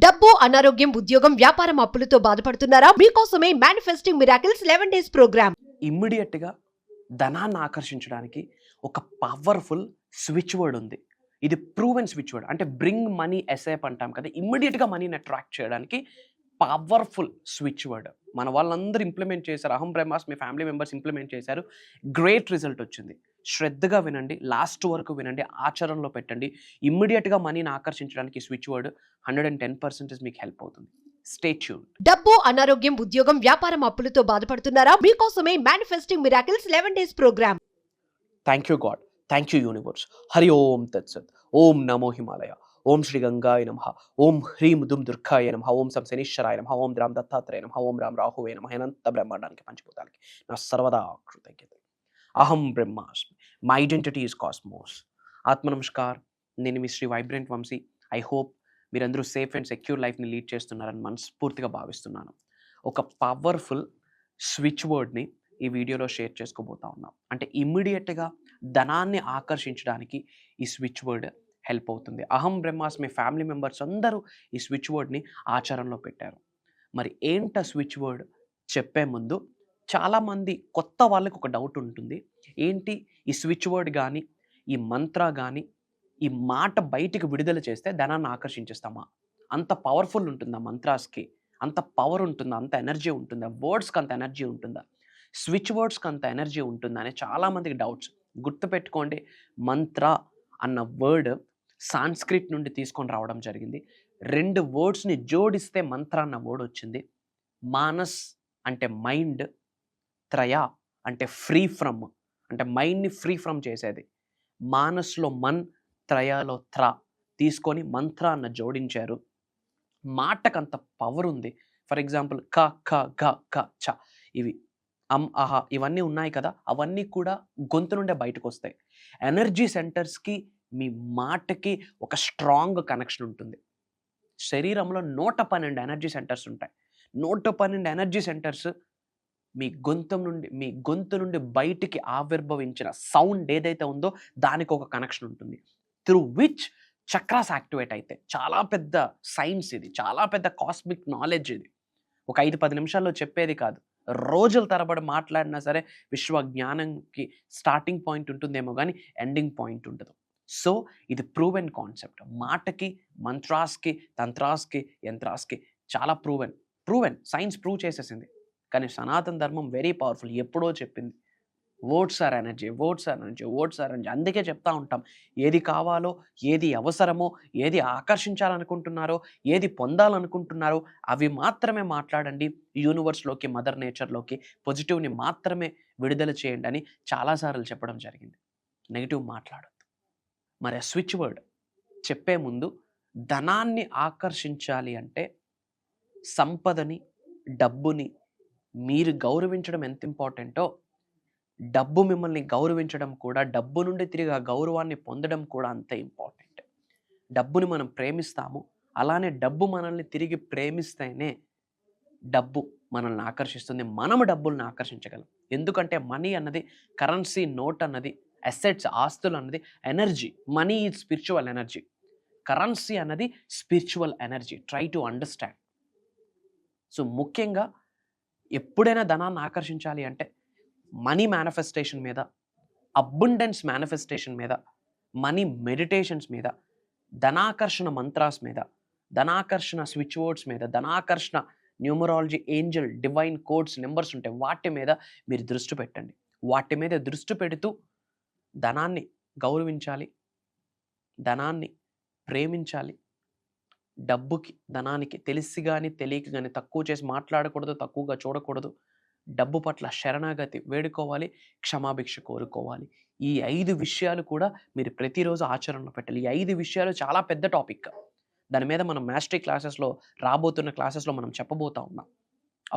డబ్బు, అనారోగ్యం, ఉద్యోగం, వ్యాపారం, అప్పులతో బాధపడుతున్నారా? మీకోసమే manifesting miracles 11 days program. Immediate గా ధనాన్ని ఆకర్షించడానికి ఒక పవర్ఫుల్ స్విచ్ వర్డ్ ఉంది. ఇది ప్రూవెన్ స్విచ్ వర్డ్. అంటే బ్రింగ్ మనీ ఎసేప్ అంటాం కదా, ఇమ్మీడియట్ గా మనీని అట్రాక్ట్ చేయడానికి పవర్ఫుల్ స్విచ్ వర్డ్. మన వాళ్ళందరూ ఇంప్లిమెంట్ చేశారు. అహం బ్రహ్మాస్ మీ ఫ్యామిలీ మెంబర్స్ ఇంప్లిమెంట్ చేశారు. గ్రేట్ రిజల్ట్ వచ్చింది. శ్రద్ధగా వినండి, లాస్ట్ వరకు వినండి, ఆచరణలో పెట్టండి. ఇమ్మీడియట్గా మనీని ఆకర్షించడానికి స్విచ్ వర్డ్ 110% మీకు హెల్ప్ అవుతుంది. Stay tuned. డబ్బు, అనారోగ్యం, ఉద్యోగం, వ్యాపారం, అప్పులతో బాధపడుతున్నారా? మీకోసమే manifesting miracles 11 days program. Thank you God, thank you universe. Hari ఓం తత్సత్. ఓం నమో హిమాలయ. ఓం శ్రీ గంగాయ నమః. ఓం హ్రీం దుం దుర్గాయ నమః. ఓం సం శనీశ్వరాయ నమః. ఓం రామ్ దత్తాత్రేయ నమః. ఓం రామ్ రాహువే నమః. అనంత బ్రహ్మాండానికి పంచభూతాలకి నా సర్వదా కృతజ్ఞత. అహం బ్రహ్మాస్మి. My identity is cosmos. ఆత్మ నమస్కార్. నేను మీ Shri vibrant Vamshi. I hope మీరందరూ సేఫ్ అండ్ సెక్యూర్ లైఫ్ని లీడ్ చేస్తున్నారని మనస్ఫూర్తిగా భావిస్తున్నాను. ఒక పవర్ఫుల్ స్విచ్ వర్డ్ని ఈ వీడియోలో షేర్ చేసుకోబోతా ఉన్నాం. అంటే ఇమ్మీడియట్గా ధనాన్ని ఆకర్షించడానికి ఈ స్విచ్ వర్డ్ హెల్ప్ అవుతుంది. అహం బ్రహ్మాస్మి ఫ్యామిలీ మెంబర్స్ అందరూ ఈ స్విచ్ వర్డ్ని ఆచరణలో పెట్టారు. మరి ఏంట స్విచ్ వర్డ్ చెప్పే ముందు చాలామంది కొత్త వాళ్ళకి ఒక డౌట్ ఉంటుంది. ఏంటి ఈ స్విచ్ వర్డ్ కానీ, ఈ మంత్ర కానీ, ఈ మాట బయటికి విడుదల చేస్తే ధనాన్ని ఆకర్షించేస్తామా? అంత పవర్ఫుల్ ఉంటుందా మంత్రాస్కి? అంత పవర్ ఉంటుందా? అంత ఎనర్జీ ఉంటుందా? వర్డ్స్కి అంత ఎనర్జీ ఉంటుందా? స్విచ్ వర్డ్స్కి అంత ఎనర్జీ ఉంటుందా అని చాలామందికి డౌట్స్. గుర్తుపెట్టుకోండి, మంత్ర అన్న వర్డ్ సాంస్క్రిట్ నుండి తీసుకొని రావడం జరిగింది. 2 వర్డ్స్ని జోడిస్తే మంత్ర అన్న వర్డ్ వచ్చింది. మానస్ అంటే మైండ్, త్రయ అంటే ఫ్రీ ఫ్రమ్, అంటే మైండ్ని ఫ్రీ ఫ్రమ్ చేసేది. మానస్లో మన్, త్రయాలో త్ర తీసుకొని మంత్ర అన్న జోడించారు. మాటకంత పవర్ ఉంది. ఫర్ ఎగ్జాంపుల్ క, ఖ, గ, క, చ, ఇవి అహ ఇవన్నీ ఉన్నాయి కదా, అవన్నీ కూడా గొంతు నుండే బయటకు వస్తాయి. ఎనర్జీ సెంటర్స్కి మీ మాటకి ఒక స్ట్రాంగ్ కనెక్షన్ ఉంటుంది. శరీరంలో 112 ఎనర్జీ సెంటర్స్ ఉంటాయి. 112 ఎనర్జీ సెంటర్స్ మీ గొంతు నుండి బయటికి ఆవిర్భవించిన సౌండ్ ఏదైతే ఉందో దానికి ఒక కనెక్షన్ ఉంటుంది. త్రూ విచ్ చక్రాస్ యాక్టివేట్ అయితే. చాలా పెద్ద సైన్స్ ఇది, చాలా పెద్ద కాస్మిక్ నాలెడ్జ్ ఇది. ఒక 5-10 నిమిషాల్లో చెప్పేది కాదు. రోజుల తరబడి మాట్లాడినా సరే విశ్వ జ్ఞానంకి స్టార్టింగ్ పాయింట్ ఉంటుందేమో కానీ ఎండింగ్ పాయింట్ ఉండదు. సో ఇది ప్రూవెన్ కాన్సెప్ట్. మాటకి, మంత్రాస్కి, తంత్రాస్కి, యంత్రాస్కి చాలా ప్రూవెన్ సైన్స్ ప్రూవ్ చేసేసింది. కానీ సనాతన ధర్మం వెరీ పవర్ఫుల్. ఎప్పుడో చెప్పింది words are energy, words are energy, words are energy. అందుకే చెప్తా ఉంటాం, ఏది కావాలో, ఏది అవసరమో, ఏది ఆకర్షించాలనుకుంటున్నారో, ఏది పొందాలనుకుంటున్నారో అవి మాత్రమే మాట్లాడండి. యూనివర్స్లోకి, మదర్ నేచర్లోకి పాజిటివ్ని మాత్రమే విడుదల చేయండి అని చాలాసార్లు చెప్పడం జరిగింది. నెగిటివ్ మాట్లాడద్దు. మరి ఆ స్విచ్ వర్డ్ చెప్పే ముందు ధనాన్ని ఆకర్షించాలి అంటే సంపదని, డబ్బుని మీరు గౌరవించడం ఎంత ఇంపార్టెంటో, డబ్బు మిమ్మల్ని గౌరవించడం కూడా, డబ్బు నుండి తిరిగి ఆ గౌరవాన్ని పొందడం కూడా అంతే ఇంపార్టెంట్. డబ్బుని మనం ప్రేమిస్తాము, అలానే డబ్బు మనల్ని తిరిగి ప్రేమిస్తేనే డబ్బు మనల్ని ఆకర్షిస్తుంది. మనము డబ్బుల్ని ఆకర్షించగలం. ఎందుకంటే మనీ అన్నది, కరెన్సీ నోట్ అన్నది, అసెట్స్ ఆస్తులు అన్నది energy. Money is spiritual energy. Currency అన్నది spiritual energy. Try to understand. So ముఖ్యంగా ఎప్పుడైనా ధనాన్ని ఆకర్షించాలి అంటే మనీ మేనిఫెస్టేషన్ మీద, అబండెన్స్ మేనిఫెస్టేషన్ మీద, మనీ మెడిటేషన్స్ మీద, ధనాకర్షణ మంత్రాస్ మీద, ధనాకర్షణ స్విచ్ వర్డ్స్ మీద, ధనాకర్షణ numerology, angel, divine codes, numbers ఉంటాయి, వాటి మీద మీరు దృష్టి పెట్టండి. వాటి మీద దృష్టి పెడుతూ ధనాన్ని గౌరవించాలి, ధనాన్ని ప్రేమించాలి. డబ్బుకి, ధనానికి తెలిసి కానీ తెలియక కానీ తక్కువ చేసి మాట్లాడకూడదు, తక్కువగా చూడకూడదు. డబ్బు పట్ల శరణాగతి వేడుకోవాలి, క్షమాభిక్ష కోరుకోవాలి. ఈ 5 విషయాలు కూడా మీరు ప్రతిరోజు ఆచరణలో పెట్టాలి. ఈ 5 విషయాలు చాలా పెద్ద టాపిక్. దాని మీద మనం మాస్టరీ క్లాసెస్లో, రాబోతున్న క్లాసెస్లో మనం చెప్పబోతా ఉన్నాం.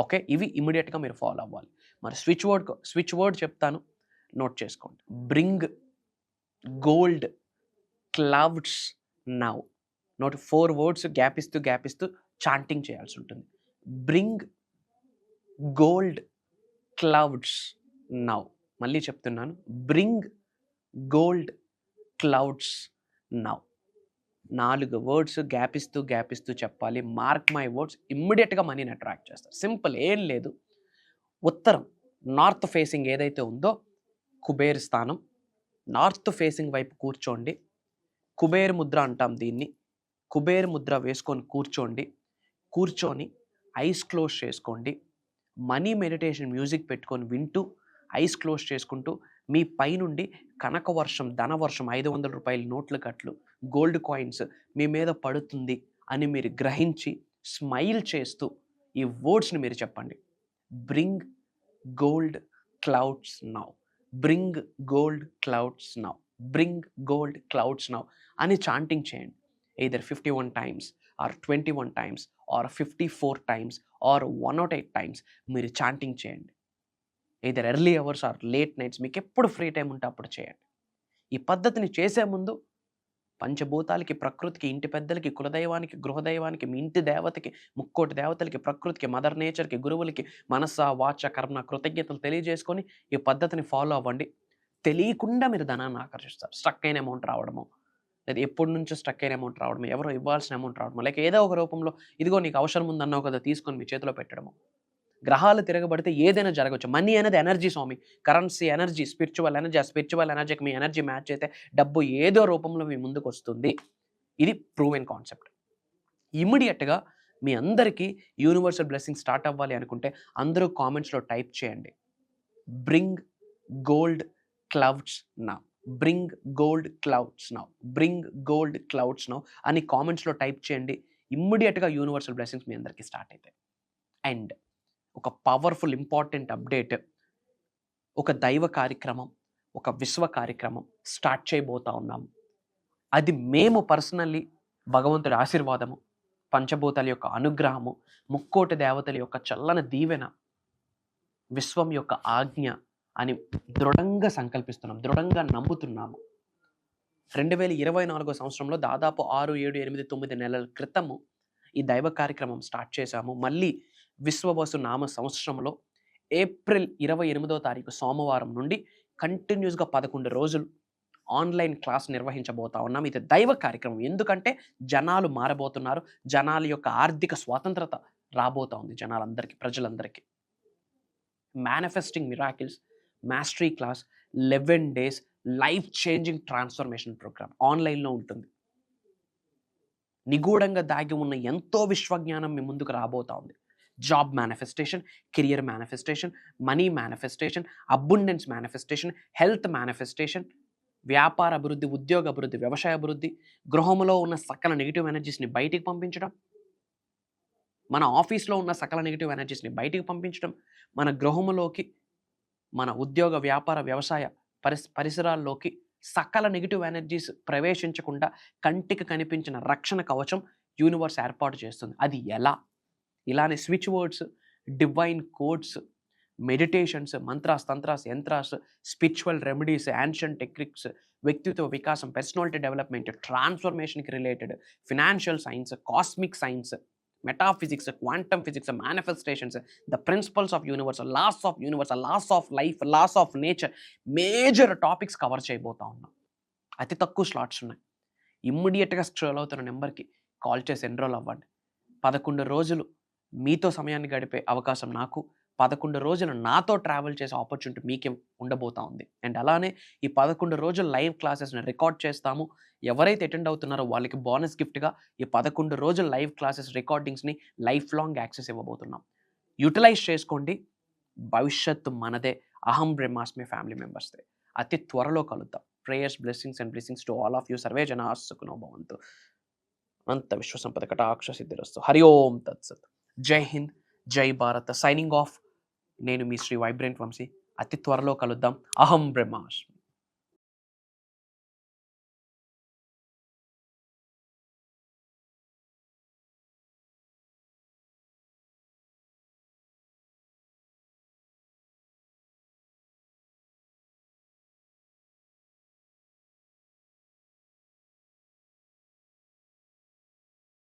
ఓకే, ఇవి ఇమీడియట్గా మీరు ఫాలో అవ్వాలి. మరి స్విచ్ వర్డ్ చెప్తాను, నోట్ చేసుకోండి. Bring gold clouds now. Note 4 words gap ఇస్తూ చాంటింగ్ చేయాల్సి ఉంటుంది. Bring gold clouds now. మళ్ళీ చెప్తున్నాను, bring gold clouds now. 4 words gap ఇస్తూ చెప్పాలి. మార్క్ మై వర్డ్స్, ఇమ్మీడియట్‌గా మనీని అట్రాక్ట్ చేస్తారు. సింపుల్, ఏం లేదు. ఉత్తరం నార్త్ ఫేసింగ్ ఏదైతే ఉందో కుబేర్ స్థానం, నార్త్ ఫేసింగ్ వైపు కూర్చోండి. కుబేర్ ముద్ర అంటాం దీన్ని. కుబేర్ ముద్ర వేసుకొని కూర్చోండి. కూర్చొని ఐస్ క్లోజ్ చేసుకోండి. మనీ మెడిటేషన్ మ్యూజిక్ పెట్టుకొని వింటూ ఐస్ క్లోజ్ చేసుకుంటూ మీ పైనుండి కనక వర్షం, ధనవర్షం, 500 రూపాయల నోట్ల కట్లు, గోల్డ్ కాయిన్స్ మీ మీద పడుతుంది అని మీరు గ్రహించి స్మైల్ చేస్తూ ఈ వర్డ్స్ని మీరు చెప్పండి. Bring gold clouds now, bring gold clouds now, bring gold clouds now అని చాంటింగ్ చేయండి. either 51 times or 21 times or 54 times or 108 times మీరు చాంటింగ్ చేయండి. either early hours are late nights, మీకు ఎప్పుడు ఫ్రీ టైం ఉంటే అప్పుడు చేయండి. ఈ పద్ధతిని చేసే ముందు పంచభూతాలకి, ప్రకృతికి, ఇంటి పెద్దలకి, కులదైవానికి, గృహదైవానికి, మీ ఇంటి దేవతకి, ముక్కోటి దేవతలకి, ప్రకృతికి, మదర్ నేచర్కి, గురువులకి మనస వాచ కర్మ కృతజ్ఞతలు తెలియజేసుకొని ఈ పద్ధతిని ఫాలో అవ్వండి. తెలియకుండా మీరు ధనాన్ని ఆకర్షిస్తారు. స్ట్రక్ అయిన అమౌంట్ రావడము, లేదా ఎప్పటి నుంచో స్ట్రక్ అయిన అమౌంట్ రావడము, ఎవరో ఇవ్వాల్సిన అమౌంట్ రావడము, లేక ఏదో ఒక రూపంలో ఇదిగో నీకు అవసరం ఉందన్నావు కదా తీసుకొని మీ చేతిలో పెట్టడము. గ్రహాలు తిరగబడితే ఏదైనా జరగవచ్చు. మనీ అనేది ఎనర్జీ స్వామి, కరెన్సీ ఎనర్జీ, స్పిరిచువల్ ఎనర్జీ. ఆ స్పిరిచువల్ ఎనర్జీకి మీ ఎనర్జీ మ్యాచ్ అయితే డబ్బు ఏదో రూపంలో మీ ముందుకు వస్తుంది. ఇది ప్రూవెన్ కాన్సెప్ట్. ఇమ్మీడియట్గా మీ అందరికీ యూనివర్సల్ బ్లెస్సింగ్ స్టార్ట్ అవ్వాలి అనుకుంటే అందరూ కామెంట్స్లో టైప్ చేయండి, bring gold clouds now, bring gold clouds now, bring gold clouds now అని కామెంట్స్లో టైప్ చేయండి. ఇమ్మీడియట్గా యూనివర్సల్ బ్లెస్సింగ్స్ మీ అందరికీ స్టార్ట్ అవుతాయి. అండ్ ఒక పవర్ఫుల్ ఇంపార్టెంట్ అప్డేట్, ఒక దైవ కార్యక్రమం, ఒక విశ్వ కార్యక్రమం స్టార్ట్ చేయబోతా ఉన్నాము. అది మేము పర్సనల్లీ భగవంతుడి ఆశీర్వాదము, పంచభూతాల యొక్క అనుగ్రహము, ముక్కోటి దేవతల యొక్క చల్లని దీవెన, విశ్వం యొక్క ఆజ్ఞ అని దృఢంగా సంకల్పిస్తున్నాం, దృఢంగా నమ్ముతున్నాము. 2024 సంవత్సరంలో దాదాపు 6, 7, 8, 9 నెలల క్రితము ఈ దైవ కార్యక్రమం స్టార్ట్ చేశాము. మళ్ళీ విశ్వవసు నామ సంవత్సరంలో ఏప్రిల్ 28వ తారీఖు సోమవారం నుండి కంటిన్యూస్గా 11 రోజులు ఆన్లైన్ క్లాస్ నిర్వహించబోతా ఉన్నాం. ఇది దైవ కార్యక్రమం. ఎందుకంటే జనాలు మారబోతున్నారు, జనాల యొక్క ఆర్థిక స్వాతంత్రత రాబోతా ఉంది జనాలందరికీ, ప్రజలందరికీ. Manifesting miracles mastery class 11 days life changing transformation program ఆన్లైన్లో ఉంటుంది. నిగూఢంగా దాగి ఉన్న ఎంతో విశ్వజ్ఞానం మీ ముందుకు రాబోతా ఉంది. Job manifestation, career manifestation, money manifestation, abundance manifestation, health manifestation, వ్యాపార అభివృద్ధి, ఉద్యోగ అభివృద్ధి, వ్యవసాయ అభివృద్ధి, గృహంలో ఉన్న సకల నెగిటివ్ ఎనర్జీస్ని బయటికి పంపించడం, మన ఆఫీస్లో ఉన్న సకల నెగిటివ్ ఎనర్జీస్ని బయటికి పంపించడం, మన గృహంలోకి, మన ఉద్యోగ, వ్యాపార, వ్యవసాయ పరిసరాల్లోకి సకల నెగిటివ్ ఎనర్జీస్ ప్రవేశించకుండా కంటికి కనిపించిన రక్షణ కవచం యూనివర్స్ ఏర్పాటు చేస్తుంది. అది ఎలా? ఇలానే switch words, divine codes, meditations, mantras, tantras, yantras, spiritual remedies, ancient techniques, వ్యక్తిత్వ వికాసం, పర్సనాలిటీ డెవలప్మెంట్, ట్రాన్స్ఫర్మేషన్కి related, financial science, cosmic science, metaphysics, quantum physics, manifestations, the principles of universe, laws of universe, laws of life, laws of nature, major topics cover చేయబోతా ఉన్నాం. అతి తక్కువ slots ఉన్నాయి. ఇమ్మీడియట్గా scroll అవుతున్న నెంబర్కి కాల్ చేసి ఎన్రోల్ అవ్వండి. 11 రోజులు మీతో సమయాన్ని గడిపే అవకాశం నాకు, 11 రోజులు నాతో ట్రావెల్ చేసే ఆపర్చునిటీ మీకే ఉండబోతా ఉంది. అండ్ అలానే ఈ 11 రోజులు లైవ్ క్లాసెస్ని రికార్డ్ చేస్తాము. ఎవరైతే అటెండ్ అవుతున్నారో వాళ్ళకి బోనస్ గిఫ్ట్గా ఈ 11 రోజులు లైవ్ క్లాసెస్ రికార్డింగ్స్ని లైఫ్ లాంగ్ యాక్సెస్ ఇవ్వబోతున్నాం. యూటిలైజ్ చేసుకోండి. భవిష్యత్తు మనదే. అహం బ్రహ్మాస్మి ఫ్యామిలీ మెంబర్స్దే. అతి త్వరలో కలుద్దాం. Prayers, blessings and blessings to all of you. Survey జనా సుఖినో భవంతు. అంత విశ్వసంపద కటాక్ష సిద్ధిరస్తు. హరి ఓం తత్సత్. జై హింద్, జై భారత్. Signing off. నేను మీ శ్రీ వైబ్రెంట్ వంశీ. అతి త్వరలో కలుద్దాం. అహం బ్రహ్మాస్మి.